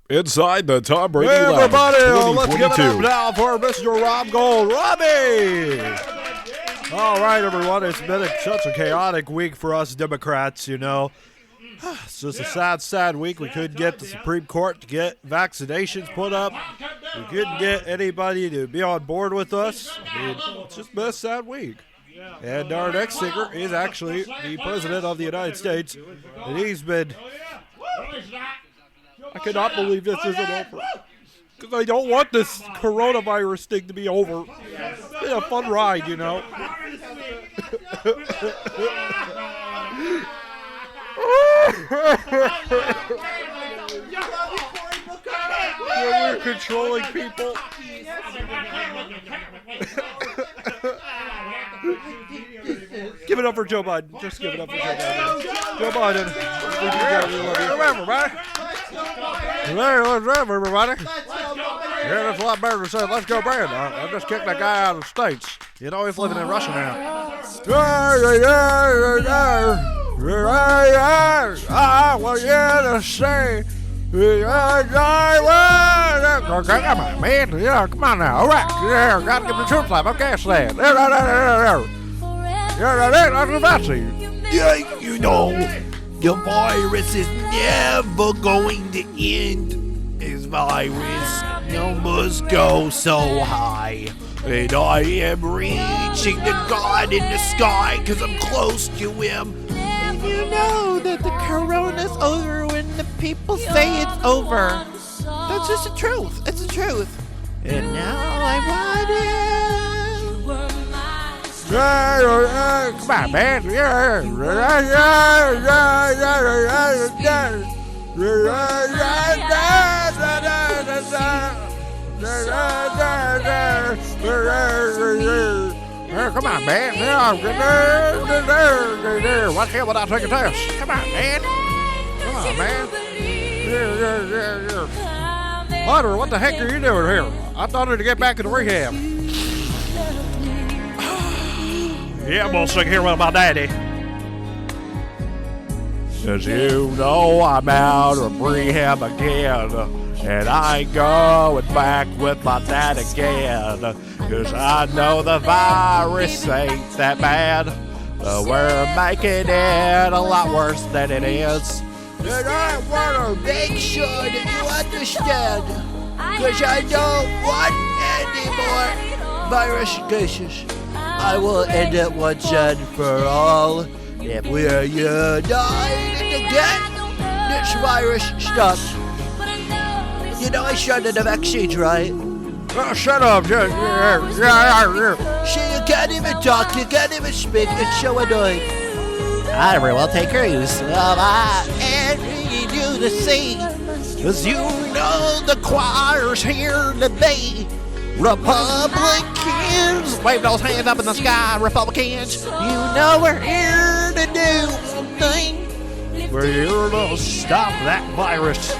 Inside the Tom Brady Hey, Lounge, everybody, let's give it up 2022. now for Mr. Rob Gold, Robbie! All right, everyone, it's been such a chaotic week for us Democrats, you know. It's just a sad week. We couldn't get the Supreme Court to get vaccinations put up. We couldn't get anybody to be on board with us. I mean, it's just been a sad week. And our next singer is actually the President of the United States, and he's been... I cannot believe this isn't over. Because I don't want this coronavirus thing to be over. It's been a fun ride, you know. We're controlling people. Give it up for Joe Biden. Just give it up for Joe Biden. Joe Biden. We love you. Everybody. Let's everybody. Yeah, that's a lot better to say, let's go, Brad. I just kicked that guy out of the States. You know, he's living in Russia now. Well, yeah, to say. Come on, man. Yeah, come on now. All right. Yeah, gotta give the truth life. I'm gas that. Yeah, that's about to you. Yeah, you know, the virus is never going to end. This virus numbers go so high. And I am reaching to God in the sky because I'm close to Him. And you know that the corona's over when the people say it's over. That's just the truth. It's the truth. And now I want Come on, man. Come on, man. Why can't I take a test? Come on, man. Come on, man. Hunter, what the heck are you doing here? I thought I'd get back into rehab. Yeah, I'm gonna sing here with my daddy. As you know, I'm out of rehab again. And I ain't going back with my dad again. Cause I know the virus ain't that bad. But we're making it a lot worse than it is. And I wanna make sure that you understand. Cause I don't want any more virus cases. I will end it once and for all. If we are united to get this virus stopped. You know I started the vaccines, right? Oh, shut up. See, you can't even talk, you can't even speak. It's so annoying. I will take your use of I need you to see. Cause you know the choir's here today. Republicans, wave those hands up in the sky, Republicans. You know we're here to do something. We're here to stop that virus.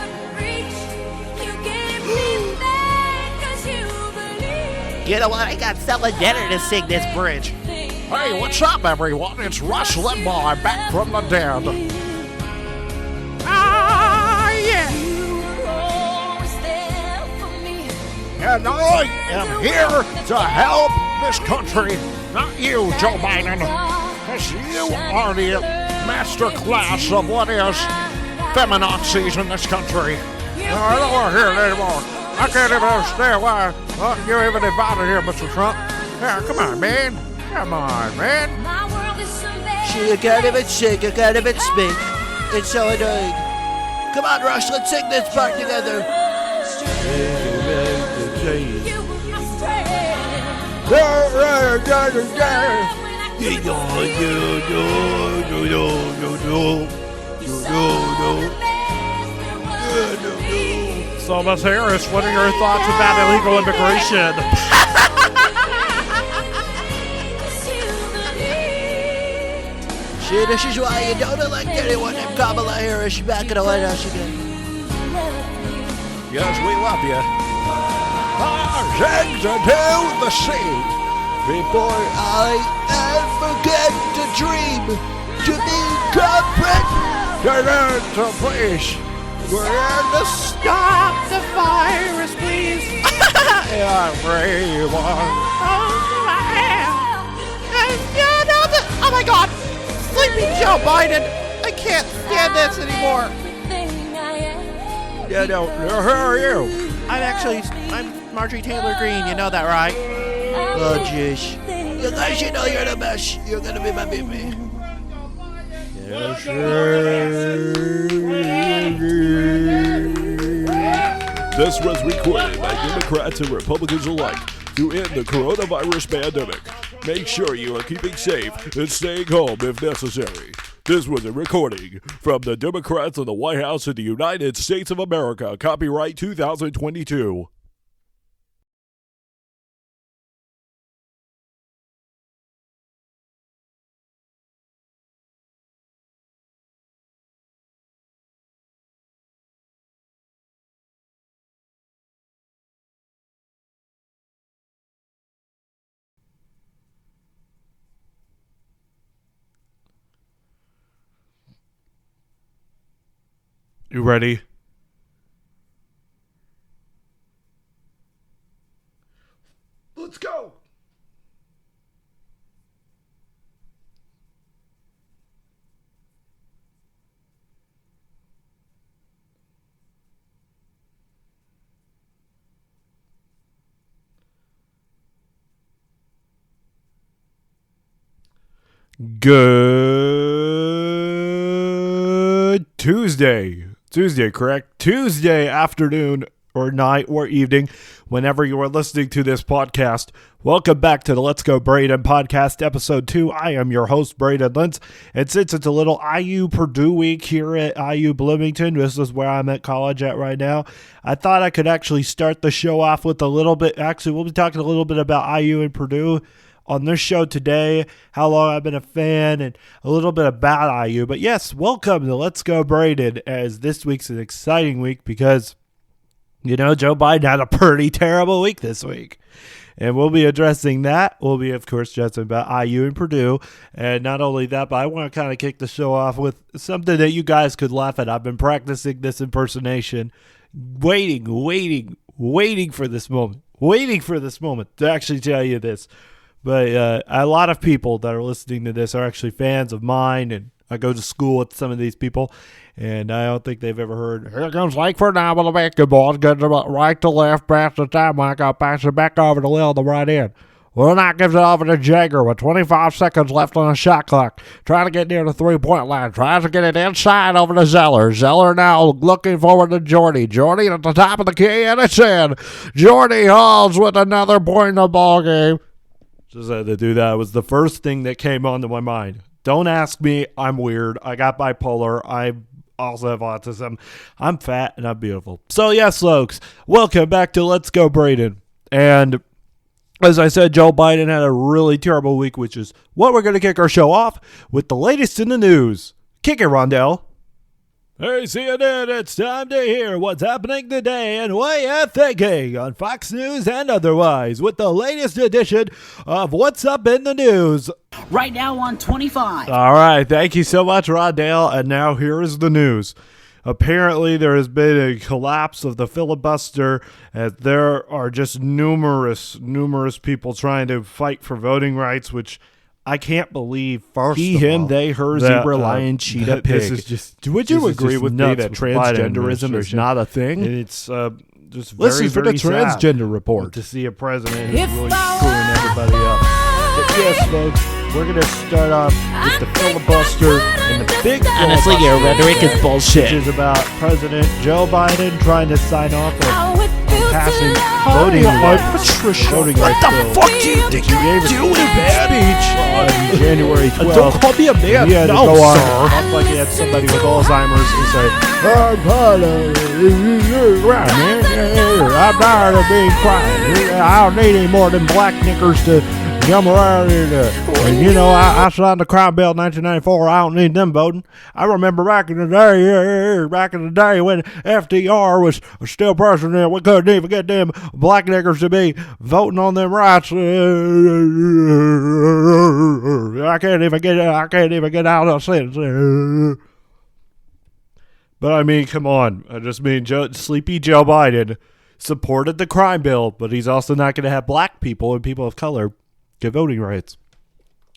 You know what? I got someone better to sing this bridge. Hey, what's up, everyone? It's Rush Limbaugh back from the dead. Ah, yeah. And I am here to help this country, not you, Joe Biden. Because you are the master class of what is feminazis in this country. I don't want to hear it anymore. I can't even understand why you even invited here, Mr. Trump. Yeah, come on, man. Come on, man. You can't even sing, you can't even speak. It's so annoying. Come on, Rush, let's sing this part together. So, Ms. Harris, what are your thoughts about illegal immigration? See, this is why you don't elect anyone named Kamala Harris back in the White House again. Yes, we love you. Eggs into the sea before I ever get to dream to be competent to place. We're here to stop everyone. Oh my God! Sleepy Joe Biden! I can't stand this anymore! Yeah, no, who are you? I'm Marjorie Taylor Greene, you know that, right? Oh, jeez. You guys should know you're the best. You're gonna be my baby. This was recorded by Democrats and Republicans alike to end the coronavirus pandemic. Make sure you are keeping safe and staying home if necessary. This was a recording from the Democrats in the White House in the United States of America. Copyright 2022. You ready? Let's go. Good Tuesday, correct? Tuesday afternoon or night or evening, whenever you are listening to this podcast. Welcome back to the Let's Go Braydyn podcast, episode 2. I am your host, Bear-Lents, and since it's a little IU Purdue week here at IU Bloomington, this is where I'm at college at right now, I thought I could actually start the show off with a little bit. Actually, we'll be talking a little bit about IU and Purdue on this show today, how long I've been a fan, and a little bit about IU. But yes, welcome to Let's Go Braydyn, as this week's an exciting week because, you know, Joe Biden had a pretty terrible week this week. And we'll be addressing that. We'll be, of course, addressing about IU and Purdue. And not only that, but I want to kind of kick the show off with something that you guys could laugh at. I've been practicing this impersonation, waiting for this moment to actually tell you this. But a lot of people that are listening to this are actually fans of mine, and I go to school with some of these people, and I don't think they've ever heard, "Here comes Langford now with the basketball, getting it right to left, pass the time, Mike, I'll pass it back over to Lil, the right end. Well, now gives it over to Jagger with 25 seconds left on the shot clock, trying to get near the three-point line, tries to get it inside over to Zeller. Zeller now looking forward to Jordy. Jordy at the top of the key, and it's in. Jordy Halls with another point in the ball game." Just had to do that. It was the first thing that came onto my mind. Don't ask me. I'm weird. I got bipolar. I also have autism. I'm fat and I'm beautiful. So yes, folks, welcome back to Let's Go Braydyn. And as I said, Joe Biden had a really terrible week, which is what we're going to kick our show off with the latest in the news. Kick it, Rondell. Hey, CNN, it's time to hear what's happening today and what you're thinking on Fox News and otherwise with the latest edition of What's Up in the News. Right now on 25. All right, thank you so much, Rondell. And now here is the news. Apparently, there has been a collapse of the filibuster, as there are just numerous people trying to fight for voting rights, which I can't believe. First He, of him, all, they, her, that, zebra, lion, cheetah, pig. This is just. Would you this is agree just with me nuts that with the Biden transgenderism is administration. not a thing? And it's just Let's very, see for the very sad transgender report. to see a president who's really screwing everybody up. But yes, folks, we're going to start off with the filibuster and the big Honestly, your rhetoric is which bullshit. is about President Joe Biden trying to sign off on passing voting rights. Voting rights What the bill. fuck do you think He gave you're a doing, man? speech on January 12th. Don't call me a man. He had to No, go on, sir. act like he had somebody with Alzheimer's and say, "I'm tired of being quiet. I don't need any more of them black knickers to come around and you know, I signed the crime bill in 1994. I don't need them voting. I remember back in the day when FDR was still president, we couldn't even get them black niggers to be voting on them rights. I can't even get out of sentence. But I mean, come on. I just mean Sleepy Joe Biden supported the crime bill, but he's also not going to have black people and people of color get voting rights.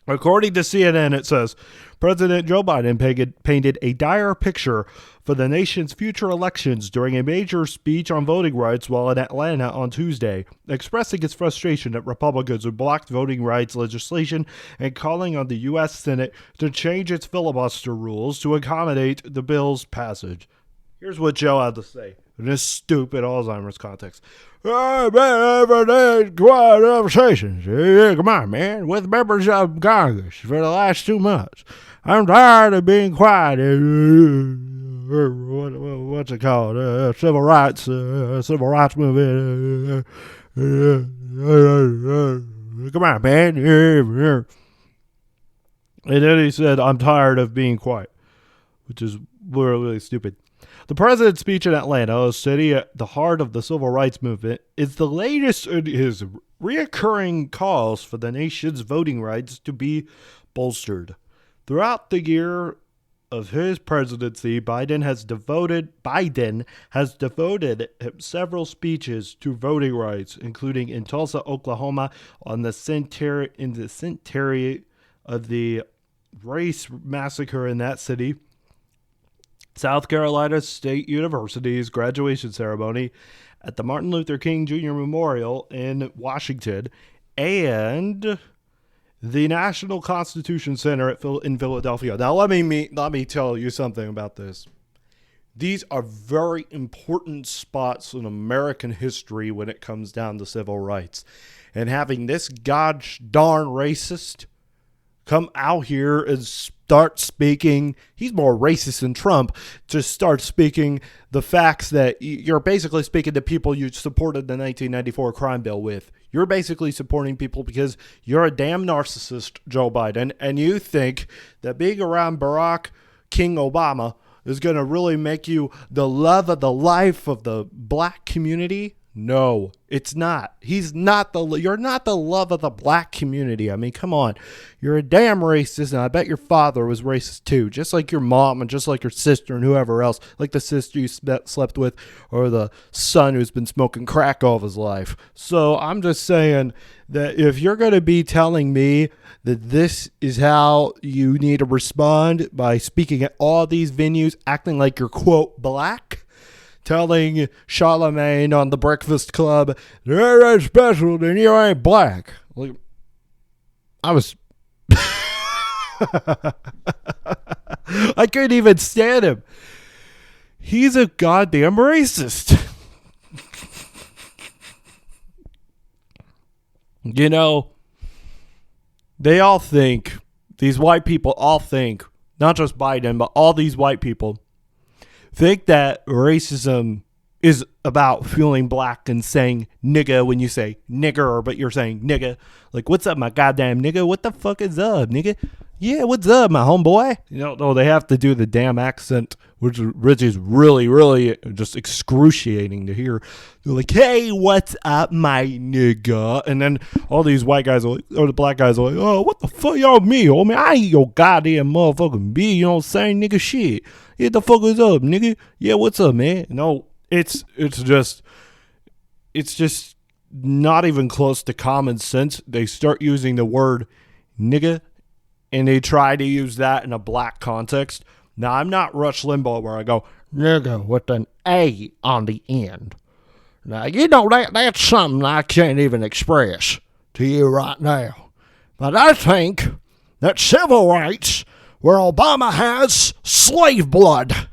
According to CNN, it says President Joe Biden painted a dire picture for the nation's future elections during a major speech on voting rights while in Atlanta on Tuesday, expressing his frustration that Republicans have blocked voting rights legislation and calling on the U.S. Senate to change its filibuster rules to accommodate the bill's passage. Here's what Joe had to say in this stupid Alzheimer's context. I've been every day quiet conversations. Come on, man, with members of Congress for the last 2 months. I'm tired of being quiet. What's it called? Civil rights movement. Come on, man. And then he said, I'm tired of being quiet, which is really stupid. The president's speech in Atlanta, a city at the heart of the civil rights movement, is the latest in his reoccurring calls for the nation's voting rights to be bolstered. Throughout the year of his presidency, Biden has devoted several speeches to voting rights, including in Tulsa, Oklahoma, on the centenary of the race massacre in that city, South Carolina State University's graduation ceremony at the Martin Luther King Jr. Memorial in Washington, and the National Constitution Center in Philadelphia. Now, let me tell you something about this. These are very important spots in American history when it comes down to civil rights. And having this gosh darn racist come out here and start speaking, he's more racist than Trump, to start speaking the facts that you're basically speaking to people you supported the 1994 crime bill with. You're basically supporting people because you're a damn narcissist, Joe Biden, and you think that being around Barack King Obama is going to really make you the love of the life of the black community. No, it's not. You're not the love of the black community. I mean, come on. You're a damn racist, and I bet your father was racist too, just like your mom and just like your sister and whoever else, like the sister you slept with or the son who's been smoking crack all of his life. So I'm just saying that if you're going to be telling me that this is how you need to respond by speaking at all these venues, acting like you're, quote, black, telling Charlemagne on The Breakfast Club, "There ain't special, then you ain't black." Like, I was... I couldn't even stand him. He's a goddamn racist. You know, they all think, these white people all think, not just Biden, but all these white people think that racism is about feeling black and saying nigga when you say nigger, but you're saying nigga. Like, what's up, my goddamn nigga? What the fuck is up, nigga? Yeah, what's up, my homeboy? You know, no, they have to do the damn accent, which is really, really just excruciating to hear. They're like, hey, what's up, my nigga? And then all these white guys, or the black guys are like, oh, what the fuck y'all me, homie? I ain't your goddamn motherfucking B, you know what I'm saying, nigga? Shit. Yeah, the fuck is up, nigga? Yeah, what's up, man? No, it's just not even close to common sense. They start using the word nigga, and they try to use that in a black context. Now, I'm not Rush Limbaugh where I go, nigga, with an A on the end. Now, you know, that's something I can't even express to you right now. But I think that civil rights, where Obama has slave blood.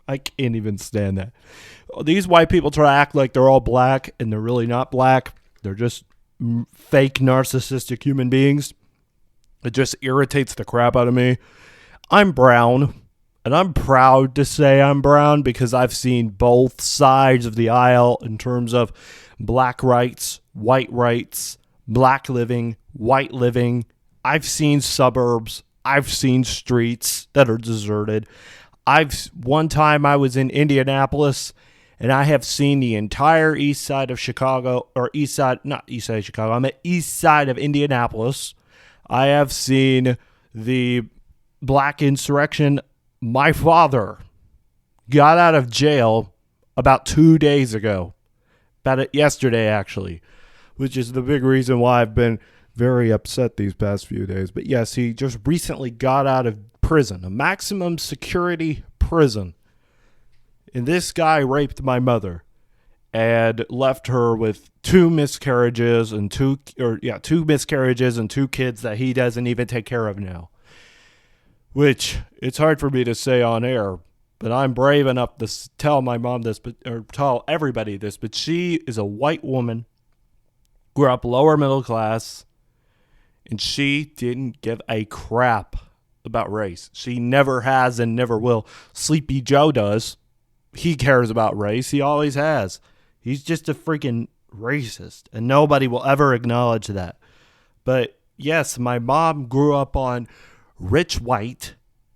I can't even stand that. These white people try to act like they're all black, and they're really not black. They're just fake narcissistic human beings. It just irritates the crap out of me. I'm brown, and I'm proud to say I'm brown because I've seen both sides of the aisle in terms of black rights, black living, white living. I've seen suburbs. I've seen streets that are deserted. One time I was in Indianapolis, and I have seen the entire east side of Chicago, or not east side of Chicago, I'm at east side of Indianapolis. I have seen the black insurrection. My father got out of jail about 2 days ago about it yesterday, actually, which is the big reason why I've been very upset these past few days. But yes, he just recently got out of prison, a maximum security prison. And this guy raped my mother and left her with two miscarriages and two kids that he doesn't even take care of now. Which it's hard for me to say on air, but I'm brave enough to tell my mom this, or tell everybody this. But she is a white woman, grew up lower middle class, and she didn't give a crap about race. She never has and never will. Sleepy Joe does. He cares about race. He always has. He's just a freaking racist, and nobody will ever acknowledge that. But yes, my mom grew up on rich white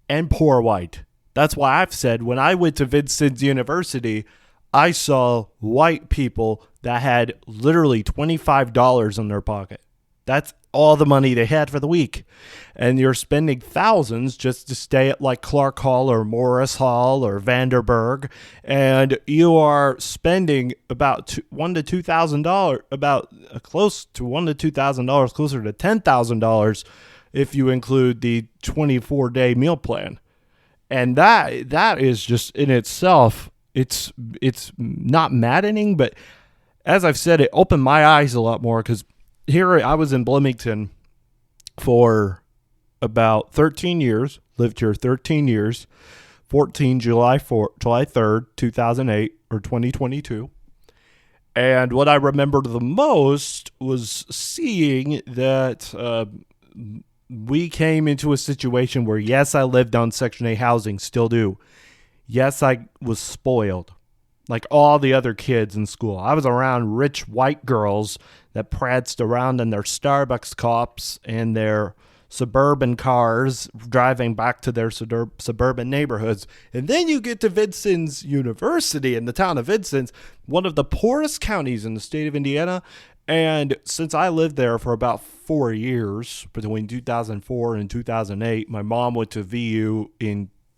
and poor white. That's why I've said when I went to Vincent's University, I saw white people that had literally $25 in their pocket. That's all the money they had for the week. And you're spending thousands just to stay at like Clark Hall or Morris Hall or Vanderburg. And you are spending about $1,000 to $2,000, about close to $1,000 to $2,000, closer to $10,000 if you include the 24-day meal plan. And that is just in itself, it's not maddening, but as I've said, it opened my eyes a lot more, because here I was in Bloomington for about 13 years, lived here 13 years, July 3rd, 2008 or 2022. And what I remember the most was seeing that we came into a situation where, yes, I lived on Section 8 housing, still do. Yes, I was spoiled like all the other kids in school. I was around rich white girls that pranced around in their Starbucks cups and their suburban cars, driving back to their suburban neighborhoods. And then you get to Vincent's University in the town of Vincent, one of the poorest counties in the state of Indiana. And since I lived there for about 4 years, between 2004 and 2008, my mom went to VU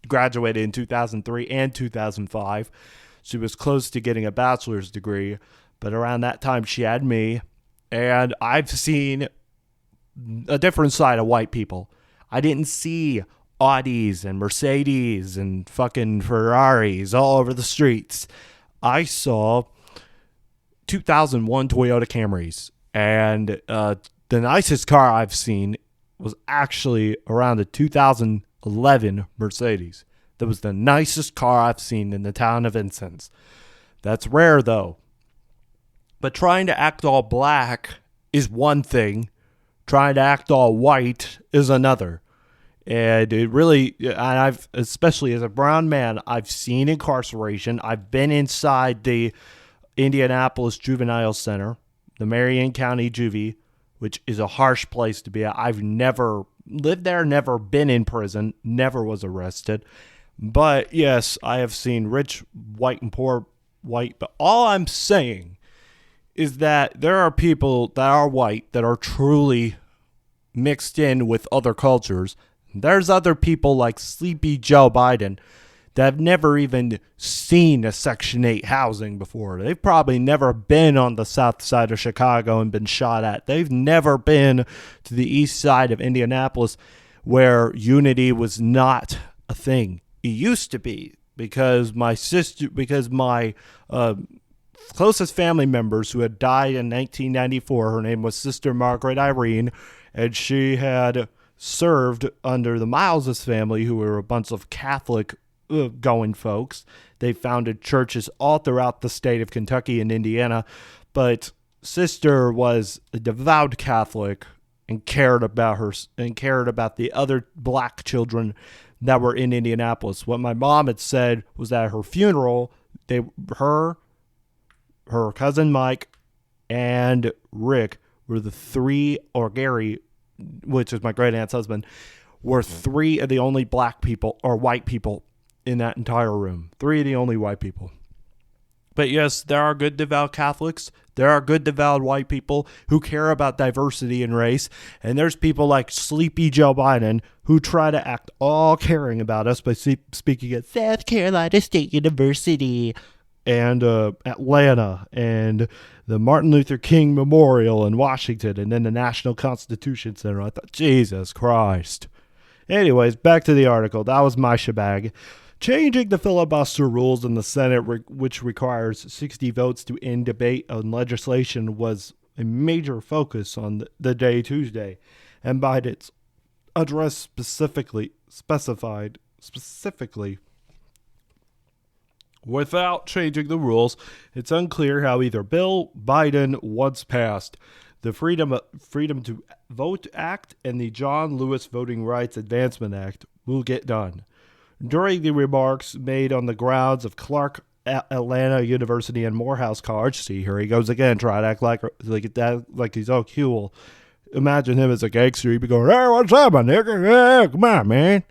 graduated in 2003 and 2005. She was close to getting a bachelor's degree, but around that time she had me. And I've seen a different side of white people. I didn't see Audis and Mercedes and fucking Ferraris all over the streets. I saw 2001 Toyota Camrys. And the nicest car I've seen was actually around the 2011 Mercedes. That was the nicest car I've seen in the town of Vincent. That's rare, though. But trying to act all black is one thing. Trying to act all white is another. And it really, I've, especially as a brown man, I've seen incarceration. I've been inside the Indianapolis Juvenile Center, the Marion County Juvie, which is a harsh place to be at. I've never lived there, never been in prison, never was arrested. But yes, I have seen rich white and poor white. But all I'm saying is that there are people that are white that are truly mixed in with other cultures. There's other people like Sleepy Joe Biden that have never even seen a Section 8 housing before. They've probably never been on the south side of Chicago and been shot at. They've never been to the east side of Indianapolis where unity was not a thing. It used to be because my closest family members who had died in 1994, her name was Sister Margaret Irene, and she had served under the Miles' family, who were a bunch of Catholic going folks. They founded churches all throughout the state of Kentucky and Indiana, but Sister was a devout Catholic and cared about the other black children that were in Indianapolis. What my mom had said was that at her funeral, her cousin Mike, and Rick were the three, or Gary, which is my great aunt's husband, were three of the only black people or white people in that entire room. Three of the only white people. But yes, there are good devout Catholics. There are good devout white people who care about diversity and race. And there's people like Sleepy Joe Biden who try to act all caring about us by speaking at South Carolina State University. and Atlanta and the Martin Luther King Memorial in Washington and then the National Constitution Center. I thought, Jesus Christ. Anyways, back to the article. That was my shebang. Changing the filibuster rules in the Senate, which requires 60 votes to end debate on legislation, was a major focus on the day Tuesday, and Biden's address specified without changing the rules. It's unclear how either bill Biden once passed, the Freedom to Vote Act and the John Lewis Voting Rights Advancement Act, will get done. During the remarks made on the grounds of Clark Atlanta University and Morehouse College, see, here he goes again, trying to act like he's all cool. Imagine him as a gangster. He'd be going, "Hey, what's up, my nigga? Yeah, come on, man."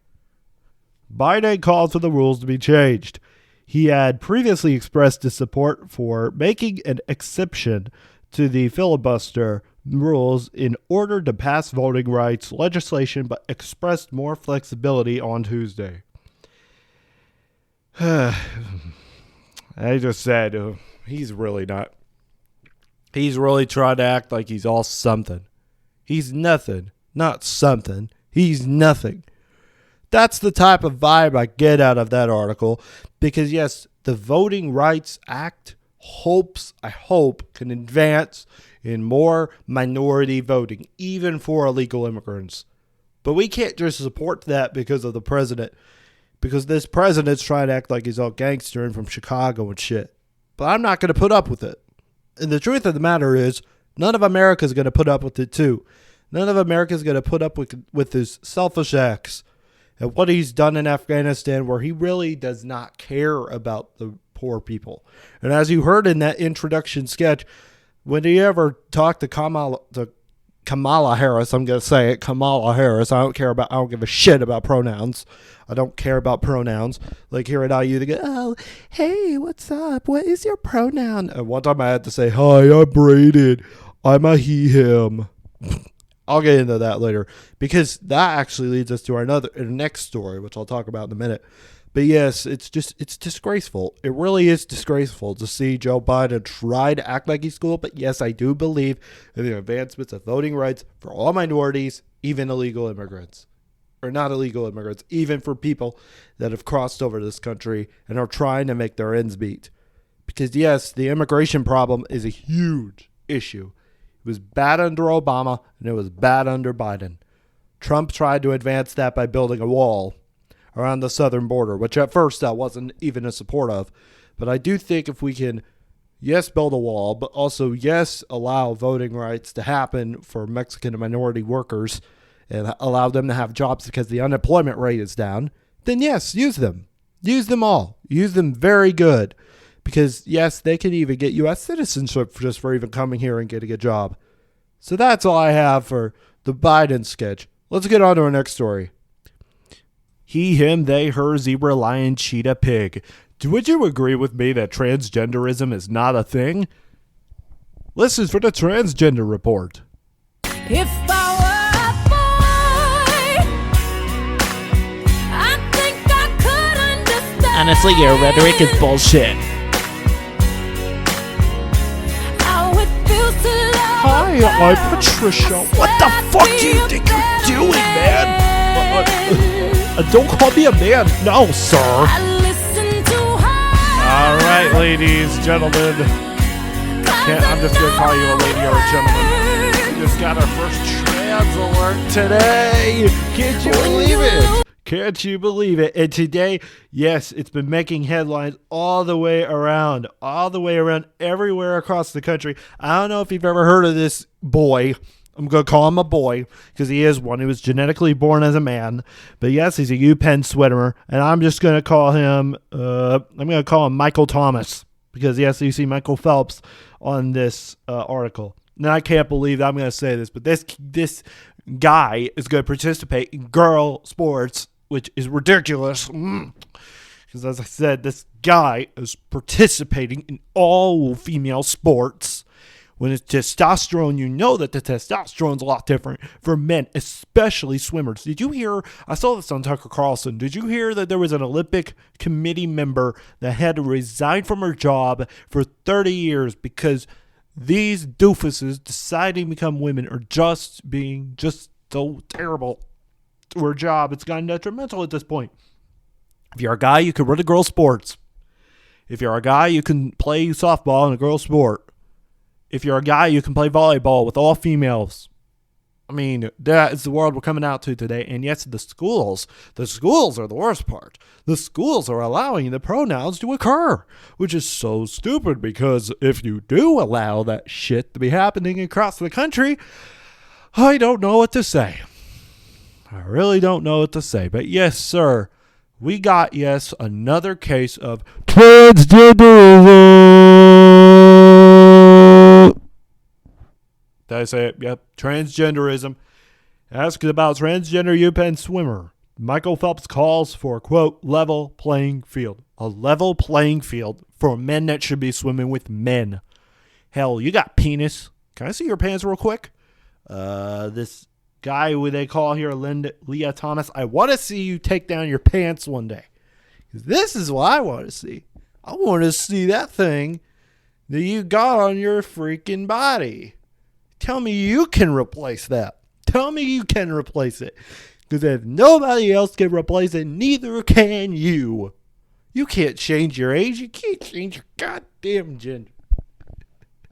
Biden called for the rules to be changed. He had previously expressed his support for making an exception to the filibuster rules in order to pass voting rights legislation, but expressed more flexibility on Tuesday. I just said, he's really not. He's really trying to act like he's all something. He's nothing, not something. He's nothing. That's the type of vibe I get out of that article, because yes, the Voting Rights Act I hope, can advance in more minority voting, even for illegal immigrants. But we can't just support that because of the president, because this president's trying to act like he's all gangster and from Chicago and shit. But I'm not going to put up with it. And the truth of the matter is, none of America's going to put up with it too. None of America's going to put up with his selfish acts and what he's done in Afghanistan, where he really does not care about the poor people. And as you heard in that introduction sketch, when he ever talked to Kamala Harris, I'm going to say it, Kamala Harris, I don't give a shit about pronouns. I don't care about pronouns. Like here at IU, they go, "Oh, hey, what's up? What is your pronoun?" And one time I had to say, "Hi, I'm Braydyn. I'm a he, him." I'll get into that later, because that actually leads us to our next story, which I'll talk about in a minute. But yes, it's disgraceful. It really is disgraceful to see Joe Biden try to act like he's cool. But yes, I do believe in the advancements of voting rights for all minorities, even illegal immigrants. Or not illegal immigrants, even for people that have crossed over this country and are trying to make their ends meet. Because yes, the immigration problem is a huge issue. It was bad under Obama, and it was bad under Biden. Trump tried to advance that by building a wall around the southern border, which at first I wasn't even in support of. But I do think if we can, yes, build a wall, but also, yes, allow voting rights to happen for Mexican and minority workers and allow them to have jobs because the unemployment rate is down, then yes, use them. Use them all. Use them very good. Because, yes, they can even get U.S. citizenship just for even coming here and getting a job. So that's all I have for the Biden sketch. Let's get on to our next story. He, him, they, her, zebra, lion, cheetah, pig. Would you agree with me that transgenderism is not a thing? Listen for the Transgender Report. If I were a boy, I think I could understand. Honestly, your rhetoric is bullshit. Hi, I'm Patricia. What the fuck do you think you're doing, man? Don't call me a man. No, sir. All right, ladies, gentlemen. I'm just going to call you a lady or a gentleman. We just got our first trans alert today. Can't you believe it? Can't you believe it? And today, yes, it's been making headlines all the way around, everywhere across the country. I don't know if you've ever heard of this boy. I'm going to call him a boy because he is one. He was genetically born as a man. But yes, he's a UPenn swimmer. And I'm just going to call him, Michael Thomas. Because yes, you see Michael Phelps on this article. Now, I can't believe I'm going to say this, but this guy is going to participate in girl sports, which is ridiculous. Because as I said, this guy is participating in all female sports, When it's testosterone, you know that the testosterone's a lot different for men, especially swimmers. Did you hear? I saw this on Tucker Carlson. Did you hear that there was an Olympic committee member that had to resign from her job for 30 years because these doofuses deciding to become women are just being just so terrible to her job? It's gotten detrimental at this point. If you're a guy, you can run a girl sports. If you're a guy, you can play softball in a girl sport. If you're a guy, you can play volleyball with all females. I mean, that is the world we're coming out to today. And yes, the schools are the worst part. The schools are allowing the pronouns to occur, which is so stupid because if you do allow that shit to be happening across the country, I don't know what to say. I really don't know what to say. But yes, sir, we got, another case of transgenderism. Did I say it? Yep. Transgenderism. Asked about transgender UPenn swimmer. Michael Phelps calls for, quote, level playing field. A level playing field for men that should be swimming with men. Hell, you got penis. Can I see your pants real quick? This guy who they call here Leah Thomas, I want to see you take down your pants one day. This is what I want to see. I want to see that thing that you got on your freaking body. Tell me you can replace that. Tell me you can replace it. Because if nobody else can replace it, neither can you. You can't change your age. You can't change your goddamn gender.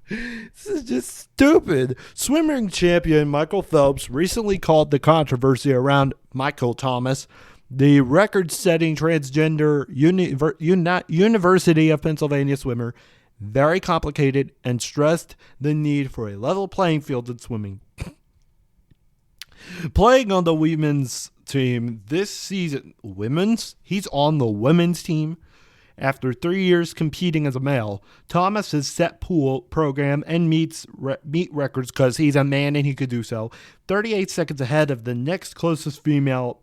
This is just stupid. Swimming champion Michael Phelps recently called the controversy around Michael Thomas, the record-setting transgender University of Pennsylvania swimmer, very complicated and stressed the need for a level playing field in swimming. Playing on the women's team this season, he's on the women's team. After 3 years competing as a male, Thomas has set pool program and meet records because he's a man and he could do so. 38 seconds ahead of the next closest female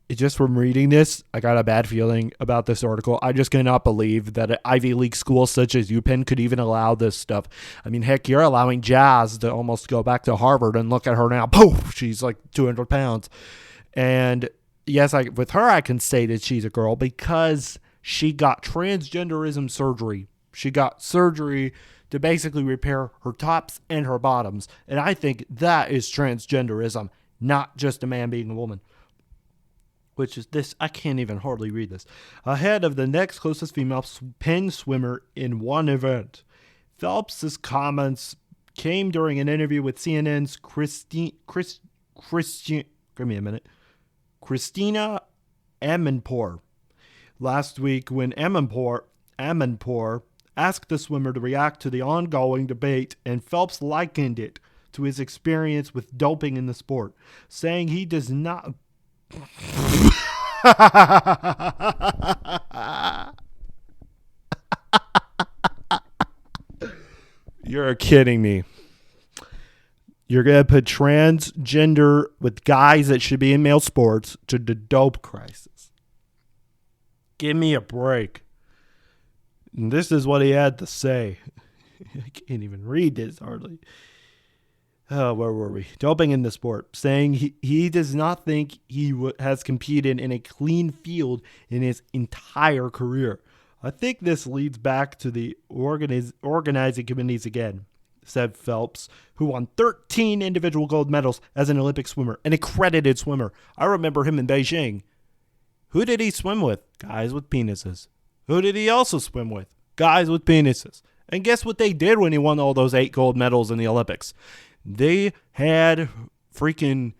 Just from reading this, I got a bad feeling about this article. I just cannot believe that an Ivy League school such as UPenn could even allow this stuff. I mean, heck, you're allowing Jazz to almost go back to Harvard, and look at her now. Poof, she's like 200 pounds. And yes, with her, I can say that she's a girl because she got transgenderism surgery. She got surgery to basically repair her tops and her bottoms. And I think that is transgenderism, not just a man being a woman. Which is this, I can't even hardly read this. Ahead of the next closest female Penn swimmer in one event. Phelps' comments came during an interview with CNN's Christina Amanpour last week when Amanpour asked the swimmer to react to the ongoing debate, and Phelps likened it to his experience with doping in the sport, saying he does not... You're kidding me. You're going to put transgender with guys that should be in male sports to the dope crisis. Give me a break. And this is what he had to say. I can't even read this hardly. Oh, where were we? Doping in the sport, saying he does not think he has competed in a clean field in his entire career. I think this leads back to the organizing committees again, said Phelps, who won 13 individual gold medals as an Olympic swimmer, an accredited swimmer. I remember him in Beijing. Who did he swim with? Guys with penises. Who did he also swim with? Guys with penises. And guess what they did when he won all those 8 gold medals in the Olympics? They had freaking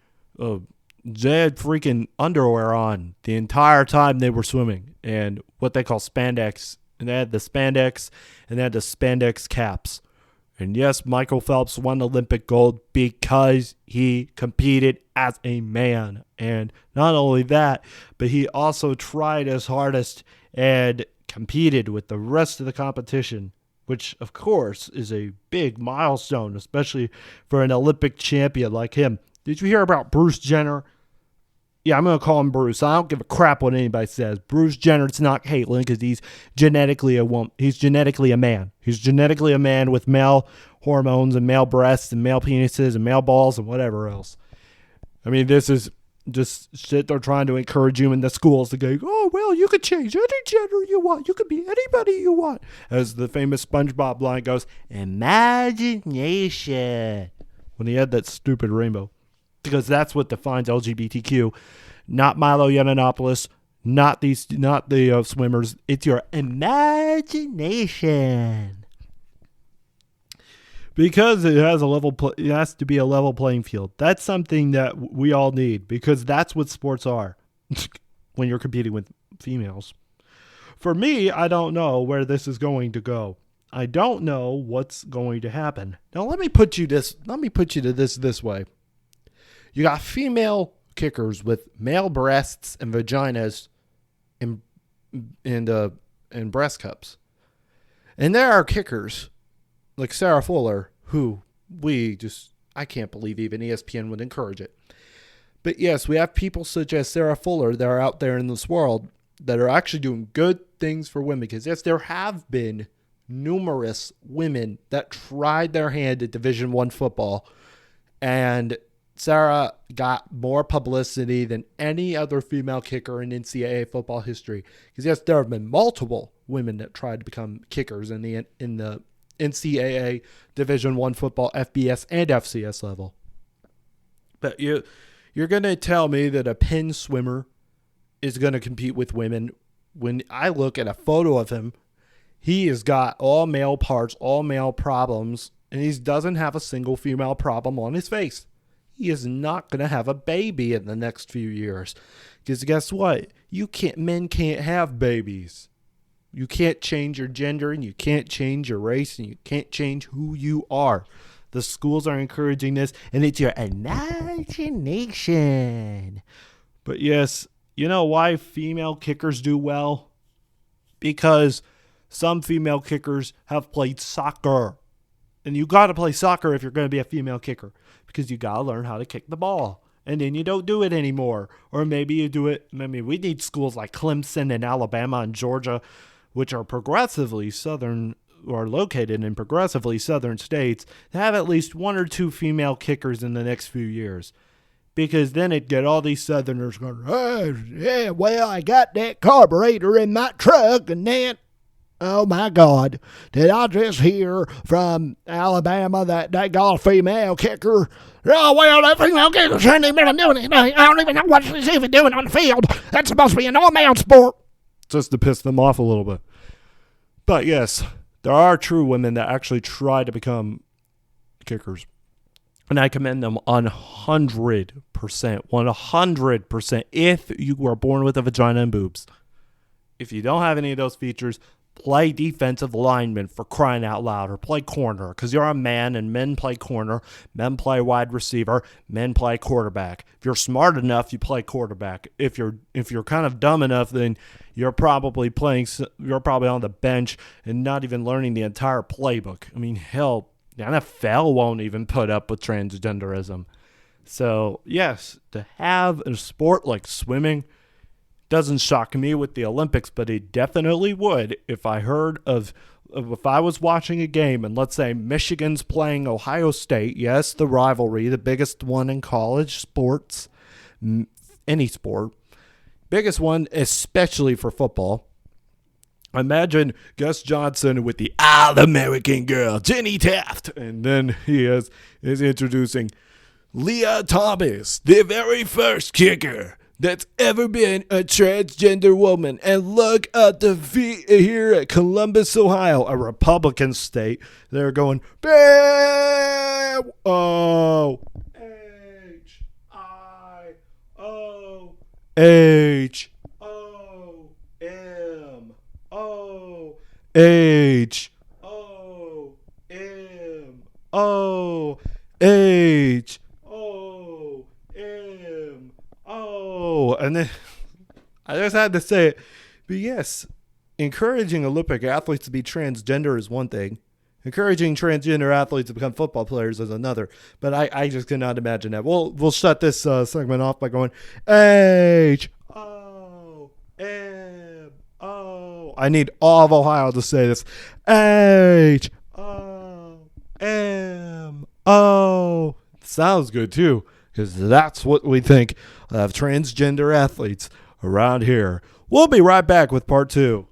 underwear on the entire time they were swimming, and what they call spandex. And they had the spandex, and they had the spandex caps. And yes, Michael Phelps won Olympic gold because he competed as a man. And not only that, but he also tried his hardest and competed with the rest of the competition, which, of course, is a big milestone, especially for an Olympic champion like him. Did you hear about Bruce Jenner? Yeah, I'm going to call him Bruce. I don't give a crap what anybody says. Bruce Jenner's not Caitlyn because he's genetically a woman. He's genetically a man. He's genetically a man with male hormones and male breasts and male penises and male balls and whatever else. I mean, this is just shit they're trying to encourage you in the schools to go, oh, well, you can change any gender you want. You can be anybody you want. As the famous SpongeBob line goes, imagination. When he had that stupid rainbow. Because that's what defines LGBTQ. Not Milo Yiannopoulos, not the swimmers. It's your imagination. Because it has it has to be a level playing field. That's something that we all need because that's what sports are when you're competing with females. For me, I don't know where this is going to go. I don't know what's going to happen. Now let me put you to this way. You got female kickers with male breasts and vaginas and breast cups. And there are kickers like Sarah Fuller, who I can't believe even ESPN would encourage it. But yes, we have people such as Sarah Fuller that are out there in this world that are actually doing good things for women. Because yes, there have been numerous women that tried their hand at Division I football, and Sarah got more publicity than any other female kicker in NCAA football history. Because yes, there have been multiple women that tried to become kickers in the NCAA Division I football, FBS and FCS level. But you're going to tell me that a pin swimmer is going to compete with women. When I look at a photo of him, he has got all male parts, all male problems, and he doesn't have a single female problem on his face. He is not going to have a baby in the next few years. Because guess what? Men can't have babies. You can't change your gender, and you can't change your race, and you can't change who you are. The schools are encouraging this, and it's your imagination. But yes, you know why female kickers do well? Because some female kickers have played soccer. And you got to play soccer if you're going to be a female kicker. Because you got to learn how to kick the ball. And then you don't do it anymore. Or maybe you do it. I mean, we need schools like Clemson and Alabama and Georgia, which are progressively southern, or located in progressively southern states, to have at least one or two female kickers in the next few years. Because then it'd get all these southerners going, oh, yeah, well, I got that carburetor in my truck, and then, oh my God, did I just hear from Alabama that they got a female kicker? Oh, well, that female kicker shouldn't even been doing anything. I don't even know what she's even doing on the field. That's supposed to be an all-male sport. Just to piss them off a little bit. But yes, there are true women that actually try to become kickers. And I commend them 100%. 100% if you were born with a vagina and boobs. If you don't have any of those features, play defensive lineman for crying out loud, or play corner, because you're a man and men play corner, men play wide receiver, men play quarterback. If you're smart enough, you play quarterback. If you're kind of dumb enough, then you're probably on the bench and not even learning the entire playbook. I mean, hell, the NFL won't even put up with transgenderism. So, yes, to have a sport like swimming doesn't shock me with the Olympics, but it definitely would if I was watching a game and let's say Michigan's playing Ohio State. Yes, the rivalry, the biggest one in college sports, any sport. Biggest one, especially for football. Imagine Gus Johnson with the All-American girl, Jenny Taft. And then he is introducing Leah Thomas, the very first kicker that's ever been a transgender woman. And look at the feet here at Columbus, Ohio, a Republican state. They're going, BAM! O H I O H O M O H O M O H O M O. And then I just had to say it. But yes, encouraging Olympic athletes to be transgender is one thing. Encouraging transgender athletes to become football players is another. But I just cannot imagine that. We'll shut this segment off by going H-O-M-O. I need all of Ohio to say this. H-O-M-O. Sounds good too, because that's what we think of transgender athletes around here. We'll be right back with part 2.